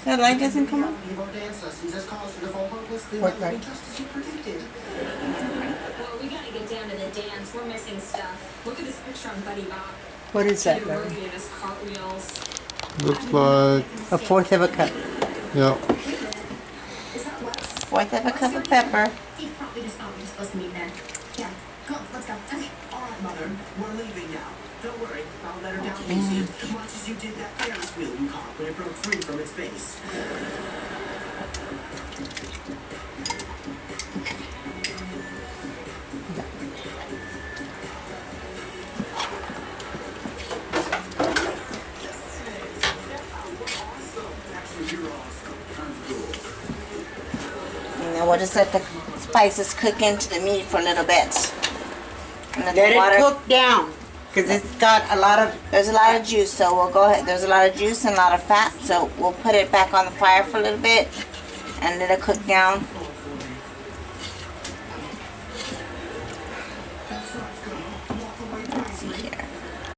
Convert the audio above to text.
That light doesn't come on? What light? Well, we gotta get down to the dance. We're missing stuff. Look at this picture on Buddy Bop. What is that, Kid Larry? Rosie and his cartwheels. Looks like, A fourth of a cup. yeah. Is that Wes? Fourth of a cup of pepper. He probably just thought we were supposed to meet then. Yeah, come on, let's go. Okay. All right, Mother, we're leaving now. Don't worry, I'll let her down easy. Much as you did that Ferris wheel you caught when it broke free from its base. And then we'll just let the spices cook into the meat for a little bit. And Let the water, it cook down, because it's got a lot of... there's a lot of juice, so we'll go ahead. There's a lot of juice and a lot of fat, so we'll put it back on the fire for a little bit and let it cook down. Let's see here.